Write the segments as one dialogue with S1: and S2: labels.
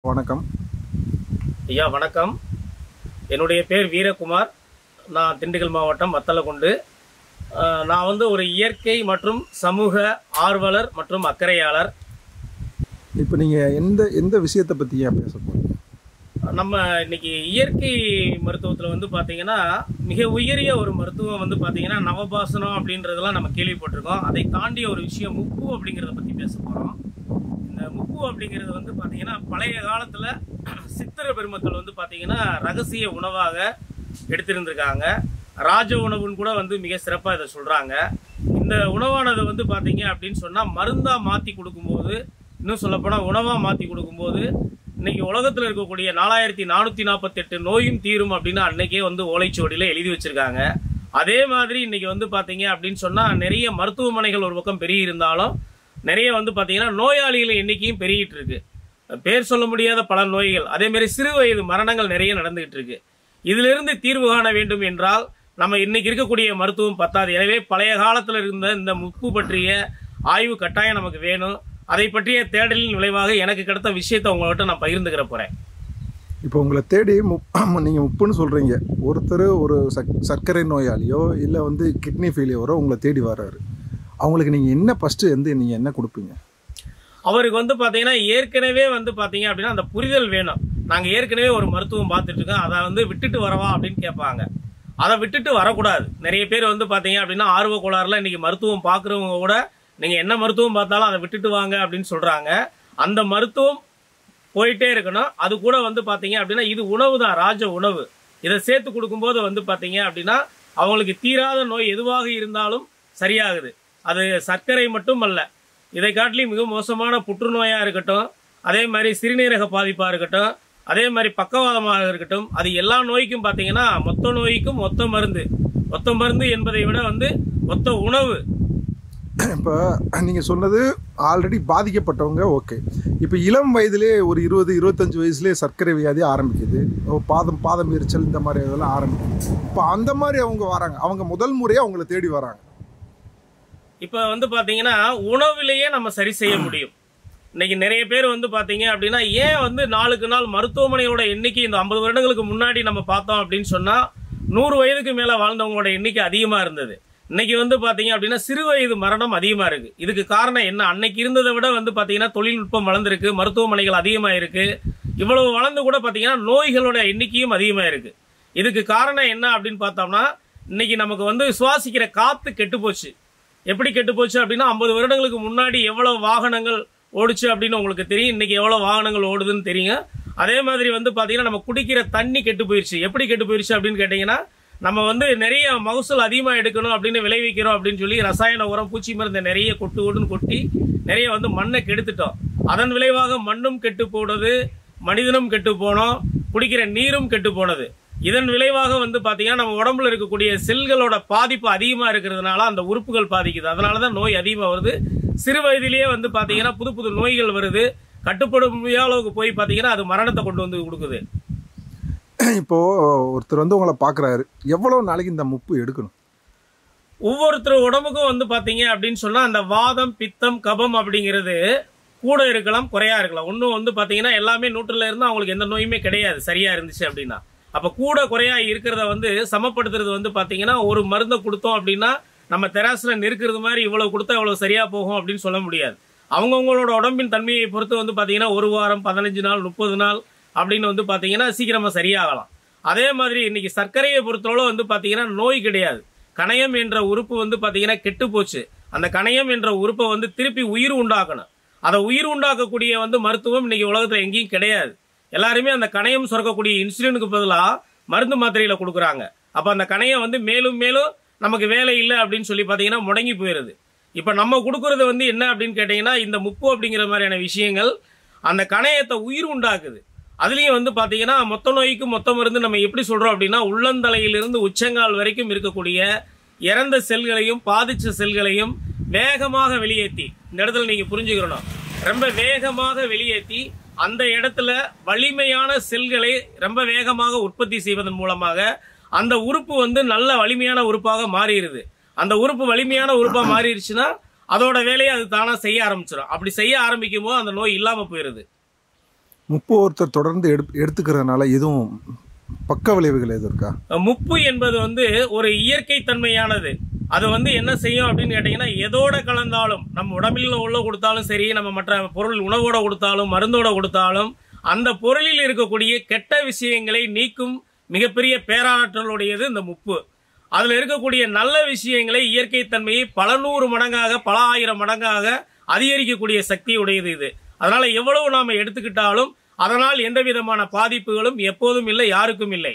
S1: வணக்கம்
S2: ஐயா. வணக்கம். என்னுடைய பேர் வீரகுமார். நான் திண்டுக்கல் மாவட்டம் வத்தலக்குண்டு. நான் ஒரு இயற்கை மற்றும் சமூக ஆர்வலர் மற்றும் அக்கறையாளர்.
S1: இப்போ நீங்கள் எந்த விஷயத்தை பற்றி ஏன் பேச போகிறீங்க?
S2: நம்ம இன்னைக்கு இயற்கை மருத்துவத்தில் பார்த்தீங்கன்னா மிக உயரிய ஒரு மருத்துவம் பார்த்தீங்கன்னா நவபாசனம் அப்படின்றதெல்லாம் நம்ம கேள்விப்பட்டிருக்கோம். அதை தாண்டிய ஒரு விஷயம் முப்பு அப்படிங்கிறத பற்றி பேச போகிறோம். இந்த முப்பு அப்படிங்கிறது பார்த்தீங்கன்னா பழைய காலத்தில் சித்திர பெருமக்கள் பார்த்தீங்கன்னா ரகசிய உணவாக எடுத்திருந்திருக்காங்க. ராஜ உணவுன்னு கூட மிக சிறப்பாக இதை சொல்கிறாங்க. இந்த உணவானது பார்த்தீங்க அப்படின்னு சொன்னால் மருந்தாக மாற்றி கொடுக்கும்போது, இன்னும் சொல்லப்போனால் உணவாக மாற்றி கொடுக்கும்போது இன்னைக்கு உலகத்தில் இருக்கக்கூடிய 4448 நோயும் தீரும் அப்படின்னு அன்னைக்கே ஓலைச்சுவடியில் எழுதி வச்சிருக்காங்க. அதே மாதிரி இன்னைக்கு பார்த்தீங்க அப்படின்னு சொன்னால் நிறைய மருத்துவமனைகள் ஒரு பக்கம் பெருகி இருந்தாலும் நிறைய பார்த்தீங்கன்னா நோயாளிகள் எண்ணிக்கையும் பெருகிட்டு இருக்கு. பேர் சொல்ல முடியாத பல நோய்கள், அதே மாதிரி சிறு வயது மரணங்கள் நிறைய நடந்துகிட்டு இருக்கு. இதிலிருந்து தீர்வு காண வேண்டும் என்றால் நம்ம இன்னைக்கு இருக்கக்கூடிய மருத்துவம் பத்தாது. எனவே பழைய காலத்தில் இருந்த இந்த முப்பு பற்றிய ஆய்வு கட்டாயம் நமக்கு வேணும். அதை பற்றிய தேடலின் விளைவாக எனக்கு கிடைத்த விஷயத்தை உங்கள்கிட்ட நான் பகிர்ந்துக்கிற போறேன்.
S1: இப்போ உங்களை தேடி நீங்கள் முப்புன்னு சொல்கிறீங்க. ஒருத்தர் ஒரு சர்க்கரை நோயாளியோ இல்லை கிட்னி ஃபெயிலியரோ உங்களை தேடி வர்றாரு. அவங்களுக்கு நீங்கள் என்ன ஃபஸ்ட்டு நீங்கள் என்ன கொடுப்பீங்க?
S2: அவருக்கு பார்த்தீங்கன்னா ஏற்கனவே பார்த்தீங்க அப்படின்னா அந்த புரிதல் வேணும். நாங்கள் ஏற்கனவே ஒரு மருத்துவம் பார்த்துட்டு இருக்கோம், அதை விட்டுட்டு வரவா அப்படின்னு கேட்பாங்க. அதை விட்டுட்டு வரக்கூடாது. நிறைய பேர் பார்த்தீங்க அப்படின்னா ஆர்வ கோளாறுல இன்னைக்கு மருத்துவம் பார்க்குறவங்க கூட நீங்கள் என்ன மருத்துவம் பார்த்தாலும் அதை விட்டுட்டு வாங்க அப்படின்னு சொல்கிறாங்க. அந்த மருத்துவம் போயிட்டே இருக்கணும். அது கூட பார்த்தீங்க அப்படின்னா இது உணவு தான், ராஜ உணவு. இதை சேர்த்து கொடுக்கும்போது பார்த்தீங்க அப்படின்னா அவங்களுக்கு தீராத நோய் எதுவாக இருந்தாலும் சரியாகுது. அது சர்க்கரை மட்டும் அல்ல, இதை காட்டிலும் மிக மோசமான புற்றுநோயாக இருக்கட்டும், அதே மாதிரி சிறுநீரக பாதிப்பாக இருக்கட்டும், அதே மாதிரி பக்கவாதமாக இருக்கட்டும், அது எல்லா நோய்க்கும் பார்த்தீங்கன்னா மொத்த நோய்க்கும் ஒத்த மருந்து. ஒத்த மருந்து என்பதை விட ஒத்த உணவு.
S1: இப்போ நீங்கள் சொன்னது ஆல்ரெடி பாதிக்கப்பட்டவங்க ஓகே. இப்போ இளம் வயதிலே ஒரு 20-25 வயசுலேயே சர்க்கரை வியாதி ஆரம்பிக்குது, பாதம் எரிச்சல் இந்த மாதிரி இதெல்லாம் ஆரம்பிக்குது. இப்போ அந்த மாதிரி அவங்க வராங்க, அவங்க முதல் முறையாக அவங்கள தேடி வராங்க.
S2: இப்போ பார்த்தீங்கன்னா உணவிலேயே நம்ம சரி செய்ய முடியும். இன்னைக்கு நிறைய பேர் பார்த்தீங்க அப்படின்னா ஏன் நாளுக்கு நாள் மருத்துவமனையோட எண்ணிக்கை இந்த 50 வருடங்களுக்கு முன்னாடி நம்ம பார்த்தோம் அப்படின்னு சொன்னால் 100 வயதுக்கு மேலே வாழ்ந்தவங்களோட எண்ணிக்கை அதிகமாக இருந்தது. இன்னைக்கு பார்த்தீங்க அப்படின்னா சிறு வயது மரணம் அதிகமாக இருக்கு. இதுக்கு காரணம் என்ன? அன்னைக்கு இருந்ததை விட பார்த்தீங்கன்னா தொழில்நுட்பம் வளர்ந்துருக்கு, மருத்துவமனைகள் அதிகமாக இருக்கு. இவ்வளவு வளர்ந்து கூட பார்த்தீங்கன்னா நோய்களோட எண்ணிக்கையும் அதிகமாக இருக்கு. இதுக்கு காரணம் என்ன அப்படின்னு பார்த்தோம்னா இன்னைக்கு நமக்கு சுவாசிக்கிற காத்து கெட்டு போச்சு. எப்படி கெட்டு போச்சு அப்படின்னா 50 வருடங்களுக்கு முன்னாடி எவ்வளவு வாகனங்கள் ஓடுச்சு அப்படின்னு உங்களுக்கு தெரியும். இன்னைக்கு எவ்வளவு வாகனங்கள் ஓடுதுன்னு தெரியும். அதே மாதிரி பார்த்தீங்கன்னா நம்ம குடிக்கிற தண்ணி கெட்டு போயிடுச்சு. எப்படி கெட்டு போயிடுச்சு அப்படின்னு கேட்டீங்கன்னா நம்ம நிறைய மகசூல் அதிகமாக எடுக்கணும் அப்படின்னு விளைவிக்கிறோம் அப்படின்னு சொல்லி ரசாயன உரம், பூச்சி மருந்து நிறைய கொட்டி நிறைய மண்ணை கெடுத்துட்டோம். அதன் விளைவாக மண்ணும் கெட்டு போனது, மனிதனும் கெட்டு போனோம், குடிக்கிற நீரும் கெட்டு போனது. இதன் விளைவாக பார்த்தீங்கன்னா நம்ம உடம்புல இருக்கக்கூடிய செல்களோட பாதிப்பு அதிகமாக இருக்கிறதுனால அந்த உறுப்புகள் பாதிக்குது. அதனால தான் நோய் அதிகமாக வருது. சிறு வயதிலேயே பார்த்தீங்கன்னா புது புது நோய்கள் வருது. கட்டுப்படும் அளவுக்கு போய் பார்த்தீங்கன்னா அது மரணத்தை கொண்டு கொடுக்குது.
S1: இப்போது ஒருத்தர் உங்களை பார்க்குறாரு, எவ்வளோ நாளைக்கு இந்த முப்பு எடுக்கணும்?
S2: ஒவ்வொருத்தர் உடம்புக்கும் பார்த்தீங்க அப்படின்னு சொன்னால் அந்த வாதம், பித்தம், கபம் அப்படிங்கிறது கூட இருக்கலாம், குறையா இருக்கலாம். ஒன்றும் பார்த்தீங்கன்னா எல்லாமே 100ல இருந்து அவங்களுக்கு எந்த நோயுமே கிடையாது சரியா இருந்துச்சு அப்படின்னா. அப்போ கூட குறையா இருக்கிறத சமப்படுத்துறது பார்த்தீங்கன்னா ஒரு மருந்தை கொடுத்தோம் அப்படின்னா நம்ம தெராசுல நெருக்கிறது மாதிரி இவ்வளவு கொடுத்தா இவ்வளவு சரியா போகும் அப்படின்னு சொல்ல முடியாது. அவங்கவுங்களோட உடம்பின் தன்மையை பொறுத்து பார்த்தீங்கன்னா 1 வாரம், 15 நாள், 30 நாள் அப்படின்னு பார்த்தீங்கன்னா சீக்கிரமா சரியாகலாம். அதே மாதிரி இன்னைக்கு சர்க்கரையை பொறுத்தளவு பார்த்தீங்கன்னா நோய் கிடையாது. கணையம் என்ற உறுப்பு பார்த்தீங்கன்னா கெட்டு போச்சு. அந்த கணையம் என்ற உறுப்பை திருப்பி உயிர் உண்டாக்கணும். அதை உயிர் உண்டாக்கக்கூடிய மருத்துவம் இன்னைக்கு உலகத்துல எங்கேயும் கிடையாது. எல்லாருமே அந்த கணையம் சுரக்கக்கூடிய இன்சுலினுக்கு பதிலாக மருந்து மாத்திரையில கொடுக்குறாங்க. அப்ப அந்த கணையம் மேலும் மேலும் நமக்கு வேலை இல்லை அப்படின்னு சொல்லி பார்த்தீங்கன்னா முடங்கி போயிருது. இப்ப நம்ம கொடுக்கறது என்ன அப்படின்னு கேட்டீங்கன்னா இந்த முப்பு அப்படிங்கிற மாதிரியான விஷயங்கள் அந்த கணையத்தை உயிர் உண்டாக்குது. அதுலயும் பார்த்தீங்கன்னா மொத்த நோய்க்கு மொத்த மருந்து நம்ம எப்படி சொல்றோம் அப்படின்னா உள்ளந்தலையிலிருந்து உச்சங்கால் வரைக்கும் இருக்கக்கூடிய இறந்த செல்களையும் பாதிச்ச செல்களையும் வேகமாக வெளியேற்றி, இந்த இடத்துல நீங்க புரிஞ்சுக்கணும், ரொம்ப வேகமாக வெளியேற்றி அந்த இடத்துல வலிமையான செல்களை ரொம்ப வேகமாக உற்பத்தி செய்வதன் மூலமாக அந்த உறுப்பு நல்ல வலிமையான உறுப்பாக மாறிடுது. அந்த உறுப்பு வலிமையான உறுப்பா மாறிடுச்சுன்னா அதோட வேலையை அது தானா செய்ய ஆரம்பிச்சிடும். அப்படி செய்ய ஆரம்பிக்கும் போது அந்த நோய் இல்லாம போயிருது.
S1: முப்பு ஒருத்தர் தொடர்ந்து எடுத்துக்கிறதுனால எதுவும் பக்க விளைவுகள் எதுவும் இருக்கா?
S2: முப்பு என்பது வந்து ஒரு இயற்கை தன்மையானது. அது வந்து என்ன செய்யும் அப்படின்னு கேட்டீங்கன்னா, எதோட கலந்தாலும் நம்ம உடம்பில் உள்ள கொடுத்தாலும் சரி, நம்ம மற்ற பொருள் உணவோட கொடுத்தாலும் மருந்தோட கொடுத்தாலும் அந்த பொருளில் இருக்கக்கூடிய கெட்ட விஷயங்களை நீக்கும் மிகப்பெரிய பேராற்றலுடையது இந்த முப்பு. அதுல இருக்கக்கூடிய நல்ல விஷயங்களை, இயற்கை தன்மையை பல 100 மடங்காக பல 1000 மடங்காக அதிகரிக்கக்கூடிய சக்தி உடையது இது. அதனால எவ்வளவு நாம எடுத்துக்கிட்டாலும் அதனால் எந்த விதமான பாதிப்புகளும் எப்போதும் இல்லை, யாருக்கும் இல்லை.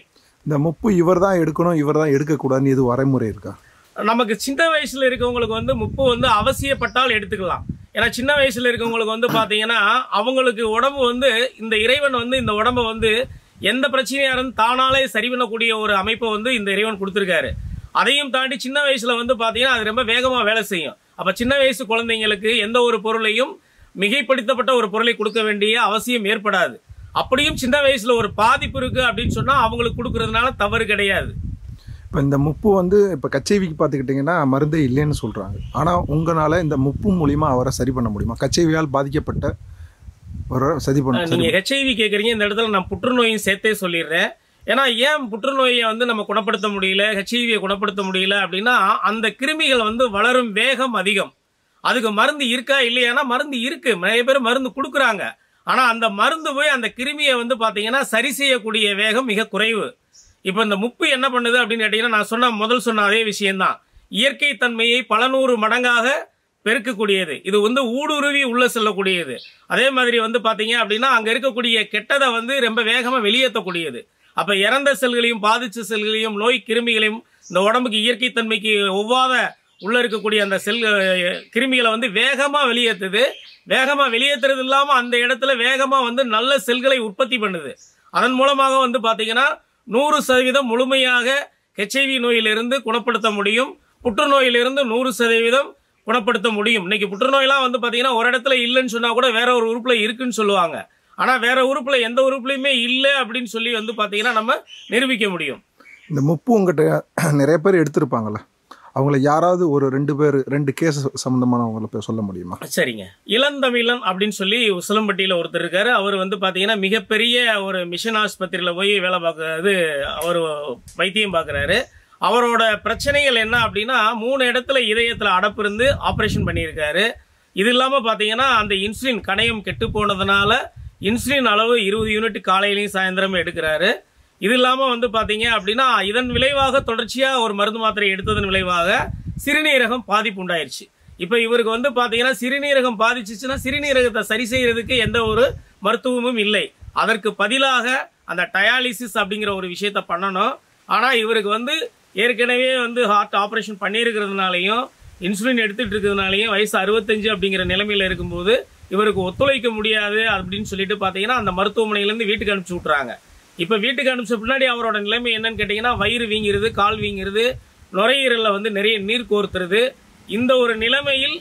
S1: இந்த முப்பு இவர் தான் எடுக்கணும், இவர் தான் எடுக்கக்கூடாதுன்னு எது வரைமுறை இருக்கா?
S2: நமக்கு சின்ன வயசுல இருக்கவங்களுக்கு வந்து முப்பு வந்து அவசியப்பட்டால் எடுத்துக்கலாம். ஏன்னா சின்ன வயசுல இருக்கவங்களுக்கு வந்து பாத்தீங்கன்னா அவங்களுக்கு உடம்பு வந்து இந்த இறைவன் வந்து இந்த உடம்ப வந்து எந்த பிரச்சனையா இருந்து தானாலே சரி பண்ணக்கூடிய ஒரு அமைப்பை வந்து இந்த இறைவன் கொடுத்திருக்காரு. அதையும் தாண்டி சின்ன வயசுல வந்து பாத்தீங்கன்னா அது ரொம்ப வேகமா வேலை செய்யும். அப்ப சின்ன வயசு குழந்தைங்களுக்கு எந்த ஒரு பொருளையும் மிகைப்படுத்தப்பட்ட ஒரு பொருளை கொடுக்க வேண்டிய அவசியம் ஏற்படாது. அப்படியும் சின்ன வயசுல ஒரு பாதிப்பு இருக்கு அப்படின்னு சொன்னா அவங்களுக்கு கொடுக்கறதுனால தவறு கிடையாது.
S1: இப்போ இந்த முப்பு வந்து இப்போ கச்சேவிக்கு பார்த்துக்கிட்டிங்கன்னா மருந்தே இல்லைன்னு சொல்கிறாங்க. ஆனால் உங்களால் இந்த முப்பு மூலிமா அவரை சரி பண்ண முடியுமா? கச்சேவியால் பாதிக்கப்பட்ட ஒரு சரி பண்ண
S2: நீங்கள் ஹெச்ஐவி கேட்குறீங்க, இந்த இடத்துல நான் புற்றுநோயும் சேர்த்தே சொல்லிடுறேன். ஏன்னா ஏன் புற்றுநோயை வந்து நம்ம குணப்படுத்த முடியல, ஹெச்ஐவியை குணப்படுத்த முடியல அப்படின்னா, அந்த கிருமிகள் வந்து வளரும் வேகம் அதிகம். அதுக்கு மருந்து இருக்கா இல்லையானா மருந்து இருக்கு, நிறைய பேர் மருந்து கொடுக்குறாங்க. ஆனால் அந்த மருந்து போய் அந்த கிருமியை வந்து பார்த்தீங்கன்னா சரி செய்யக்கூடிய வேகம் மிக குறைவு. இப்போ இந்த முப்பு என்ன பண்ணுது அப்படின்னு கேட்டீங்கன்னா, நான் முதல் சொன்ன அதே விஷயம்தான். இயற்கை தன்மையை பல 100 மடங்காக பெருக்கக்கூடியது. இது வந்து ஊடுருவி உள்ள செல்லக்கூடியது. அதே மாதிரி வந்து பாத்தீங்க அப்படின்னா அங்க இருக்கக்கூடிய கெட்டதை வந்து ரொம்ப வேகமா வெளியேற்றக்கூடியது. அப்ப இறந்த செல்களையும் பாதிச்ச செல்களையும் நோய் கிருமிகளையும் இந்த உடம்புக்கு இயற்கை தன்மைக்கு ஒவ்வாத உள்ள இருக்கக்கூடிய அந்த செல் கிருமிகளை வந்து வேகமா வெளியேற்றுது. வேகமா வெளியேற்றுறது இல்லாம அந்த இடத்துல வேகமா வந்து நல்ல செல்களை உற்பத்தி பண்ணுது. அதன் மூலமாக வந்து பாத்தீங்கன்னா 100% முழுமையாக ஹெச்ஐவி நோயிலிருந்து குணப்படுத்த முடியும். புற்றுநோயிலிருந்து 100% குணப்படுத்த முடியும். இன்னைக்கு புற்றுநோயெல்லாம் வந்து பாத்தீங்கன்னா ஒரு இடத்துல இல்லைன்னு சொன்னா கூட வேற ஒரு உறுப்புல இருக்குன்னு சொல்லுவாங்க. ஆனா வேற உறுப்புல எந்த உறுப்புலையுமே இல்லை அப்படின்னு சொல்லி வந்து பாத்தீங்கன்னா நம்ம நிரூபிக்க முடியும்.
S1: இந்த முப்பு உங்ககிட்ட நிறைய பேர் எடுத்திருப்பாங்கல்ல, அவங்கள யாராவது ஒரு 2 கேஸ் சம்பந்தமானவங்களை சொல்ல முடியுமா?
S2: சரிங்க. இளந்தமிழன் அப்படின்னு சொல்லி உசிலம்பட்டியில ஒருத்தர் இருக்காரு. அவர் வந்து பாத்தீங்கன்னா மிகப்பெரிய ஒரு மிஷன் ஆஸ்பத்திரியில போய் வேலை பார்க்கறது, அவர் வைத்தியம் பார்க்கறாரு. அவரோட பிரச்சனைகள் என்ன அப்படின்னா 3 இடத்துல இதயத்துல அடப்பு இருந்து ஆபரேஷன் பண்ணியிருக்காரு. இது இல்லாம பாத்தீங்கன்னா அந்த இன்சுலின் கணையம் கெட்டு போனதுனால இன்சுலின் அளவு 20 யூனிட் காலையிலையும் சாயந்தரமும் எடுக்கிறாரு. இது இல்லாம வந்து பாத்தீங்க அப்படின்னா இதன் விளைவாக தொடர்ச்சியா ஒரு மருந்து மாத்திரை எடுத்ததன் விளைவாக சிறுநீரகம் பாதிப்பு உண்டாயிருச்சு. இப்ப இவருக்கு வந்து பாத்தீங்கன்னா சிறுநீரகம் பாதிச்சுச்சுன்னா சிறுநீரகத்தை சரி செய்யறதுக்கு எந்த ஒரு மருத்துவமும் இல்லை. அதற்கு பதிலாக அந்த டயாலிசிஸ் அப்படிங்கிற ஒரு விஷயத்த பண்ணணும். ஆனா இவருக்கு வந்து ஏற்கனவே வந்து ஹார்ட் ஆபரேஷன் பண்ணியிருக்கிறதுனாலையும் இன்சுலின் எடுத்துட்டு இருக்கிறதுனாலையும் வயசு 65 அப்படிங்கிற நிலைமையில இருக்கும்போது இவருக்கு ஒத்துழைக்க முடியாது அப்படின்னு சொல்லிட்டு பாத்தீங்கன்னா அந்த மருத்துவமனையிலேருந்து வீட்டுக்கு அனுப்பிச்சு விட்டுறாங்க. இப்ப வீட்டுக்கு அனுப்பிச்ச பின்னாடி அவரோட நிலைமை என்னன்னு கேட்டீங்கன்னா வயிறு வீங்கிறது, கால் வீங்கிறது, நுரையீரல்ல வந்து நிறைய நீர் கோர்த்துறது. இந்த ஒரு நிலைமையில்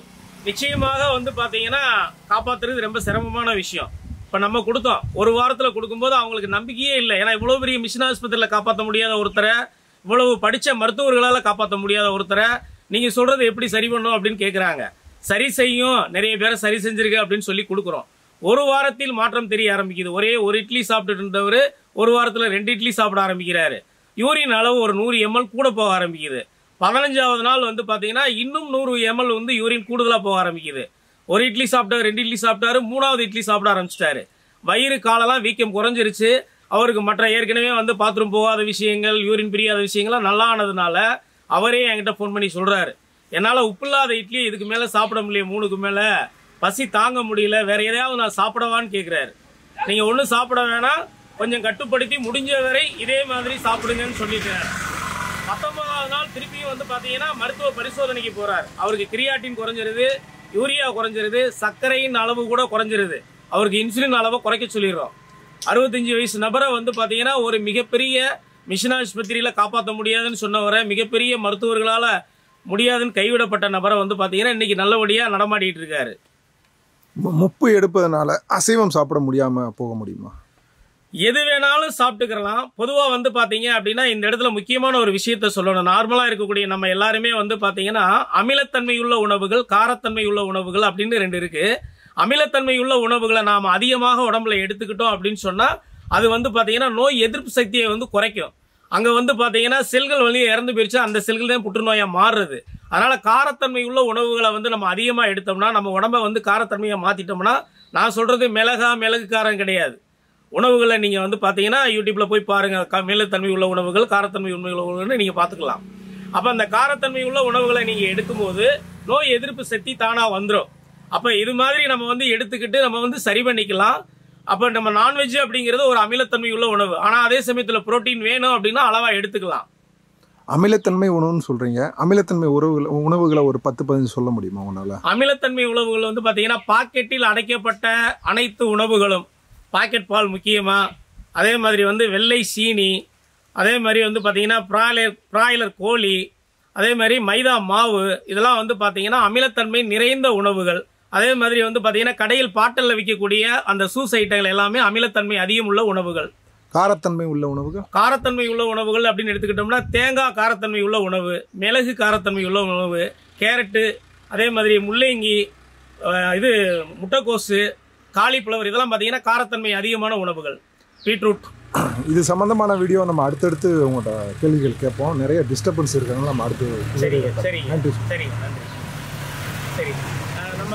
S2: நிச்சயமாக வந்து பாத்தீங்கன்னா காப்பாத்துறது ரொம்ப சிரமமான விஷயம். இப்ப நம்ம கொடுத்தோம், ஒரு வாரத்துல கொடுக்கும்போது அவங்களுக்கு நம்பிக்கையே இல்லை. ஏன்னா இவ்வளவு பெரிய மிஷன் ஆஸ்பத்திரியில காப்பாற்ற முடியாத ஒருத்தரை, இவ்வளவு படிச்ச மருத்துவர்களால காப்பாற்ற முடியாத ஒருத்தரை நீங்க சொல்றது எப்படி சரி பண்ணும் அப்படின்னு கேட்கறாங்க. சரி செய்யும், நிறைய பேரை சரி செஞ்சிருக்கு அப்படின்னு சொல்லி கொடுக்குறோம். ஒரு வாரத்தில் மாற்றம் தெரிய ஆரம்பிக்குது. ஒரே ஒரு இட்லி சாப்பிட்டு இருந்தவர் ஒரு வாரத்துல 2 இட்லி சாப்பிட ஆரம்பிக்கிறாரு. யூரின் அளவு ஒரு 100 ml கூட போக ஆரம்பிக்குது. 15வது நாள் வந்து பாத்தீங்கன்னா இன்னும் 100 ml வந்து யூரின் கூடுதலா போக ஆரம்பிக்குது. ஒரு இட்லி சாப்பிட்டாரு, 2 இட்லி சாப்பிட்டாரு, 3வது இட்லி சாப்பிட ஆரம்பிச்சிட்டாரு. வயிறு காலெல்லாம் வீக்கம் குறைஞ்சிருச்சு. அவருக்கு மற்ற ஏற்கனவே வந்து பாத்ரூம் போகாத விஷயங்கள், யூரின் பிரியாத விஷயங்கள்லாம் நல்லா ஆனதுனால அவரே என்கிட்ட போன் பண்ணி சொல்றாரு, என்னால உப்பில்லாத இட்லி இதுக்கு மேல சாப்பிட முடியல, 3க்கு மேல பசி தாங்க முடியல, வேற எதையாவது நான் சாப்பிடவான்னு கேட்கிறாரு. நீங்க ஒன்னும் சாப்பிட வேணாம், கொஞ்சம் கட்டுப்படுத்தி முடிஞ்ச வரை இதே மாதிரி சாப்பிடுங்கன்னு சொல்லிட்டேன். 19வது நாள் திருப்பியும் வந்து பாத்தீங்கன்னா மருத்துவ பரிசோதனைக்கு போறாரு. அவருக்கு கிரியாட்டின் குறைஞ்சிருது, யூரியா குறைஞ்சிருது, சர்க்கரையின் அளவு கூட குறைஞ்சிருது. அவருக்கு இன்சுலின் அளவை குறைக்க சொல்லிடுறோம். 65 வயசு நபரை வந்து பாத்தீங்கன்னா ஒரு மிகப்பெரிய மிஷன் ஆஸ்பத்திரியில காப்பாற்ற முடியாதுன்னு சொன்னவரை, மிகப்பெரிய மருத்துவர்களால முடியாதுன்னு கைவிடப்பட்ட நபரை வந்து பாத்தீங்கன்னா இன்னைக்கு நல்லபடியா நடமாடிட்டு இருக்காரு.
S1: முப்பு எடுப்பதனால அசைவம் சாப்பிட முடியாம போக முடியுமா?
S2: எது வேணாலும் சாப்பிட்டுக்கலாம். பொதுவா வந்து பாத்தீங்க அப்படின்னா இந்த இடத்துல முக்கியமான ஒரு விஷயத்த சொல்லணும். நார்மலா இருக்கக்கூடிய நம்ம எல்லாருமே வந்து பாத்தீங்கன்னா அமிலத்தன்மை உள்ள உணவுகள், காரத்தன்மை உள்ள உணவுகள் அப்படின்னு 2 இருக்கு. அமிலத்தன்மை உள்ள உணவுகளை நாம் அதிகமாக உடம்புல எடுத்துக்கிட்டோம் அப்படின்னு சொன்னால் அது வந்து பார்த்தீங்கன்னா நோய் எதிர்ப்பு சக்தியை வந்து குறைக்கும். அங்கே வந்து பார்த்தீங்கன்னா செல்கள் வந்து இறந்து போயிடுச்சு, அந்த செல்கள் தான் புற்றுநோயாக மாறுறது. அதனால் காரத்தன்மை உள்ள உணவுகளை வந்து நம்ம அதிகமாக எடுத்தோம்னா, நம்ம உடம்பை வந்து காரத்தன்மையை மாற்றிட்டோம்னா, நான் சொல்கிறது மிளகு காரம் கிடையாது. உணவுகளை நீங்கள் வந்து பார்த்தீங்கன்னா யூடியூப்பில் போய் பாருங்கள், மிளகுத்தன்மை உள்ள உணவுகள், காரத்தன்மை உள்ள உணவுகள்னு நீங்கள் பார்த்துக்கலாம். அப்போ அந்த காரத்தன்மை உள்ள உணவுகளை நீங்கள் எடுக்கும்போது நோய் எதிர்ப்பு சக்தி தானாக வந்துடும். அப்போ இது மாதிரி நம்ம வந்து எடுத்துக்கிட்டு நம்ம வந்து சரி பண்ணிக்கலாம். அப்போ நம்ம நான்வெஜ் அப்படிங்கிறது ஒரு அமிலத்தன்மை உள்ள உணவு. ஆனால் அதே சமயத்தில் புரோட்டீன் வேணும் அப்படின்னா அளவாக எடுத்துக்கலாம்.
S1: அமிலத்தன்மை உணவுன்னு சொல்கிறீங்க, அமிலத்தன்மை உணவுகளை ஒரு 10-15 சொல்ல முடியுமா உங்களால்?
S2: அமிலத்தன்மை உணவுகள் வந்து பார்த்தீங்கன்னா பாக்கெட்டில் அடைக்கப்பட்ட அனைத்து உணவுகளும், பாக்கெட் பால் முக்கியமாக, அதே மாதிரி வந்து வெள்ளை சீனி, அதே மாதிரி வந்து பார்த்தீங்கன்னா பிராய்லர் கோழி, அதே மாதிரி மைதா மாவு, இதெல்லாம் வந்து பார்த்தீங்கன்னா அமிலத்தன்மை நிறைந்த உணவுகள். அதே மாதிரி வந்து பார்த்தீங்கன்னா கடையில் பாட்டலில் விற்கக்கூடிய அந்த சூஸ் ஐட்டங்கள் எல்லாமே அமிலத்தன்மை அதிகம் உள்ள உணவுகள்.
S1: காரத்தன்மை உள்ள உணவுகள்,
S2: காரத்தன்மை உள்ள உணவுகள் அப்படின்னு எடுத்துக்கிட்டோம்னா தேங்காய் காரத்தன்மை உள்ள உணவு, மிளகு காரத்தன்மை உள்ள உணவு, கேரட்டு, அதே மாதிரி முள்ளங்கி, இது முட்டைக்கோசு, காலிஃப்ளவர், இதெல்லாம் பார்த்தீங்கன்னா காரத்தன்மை அதிகமான உணவுகள். பீட்ரூட்.
S1: இது சம்பந்தமான வீடியோ நம்ம அடுத்தடுத்து உங்கள்கிட்ட கேள்விகள் கேட்போம். நிறைய டிஸ்டர்பன்ஸ் இருக்கிறதுனால நம்ம அடுத்து.
S2: சரிங்க, சரிங்க, சரிங்க, நன்றி. சரி.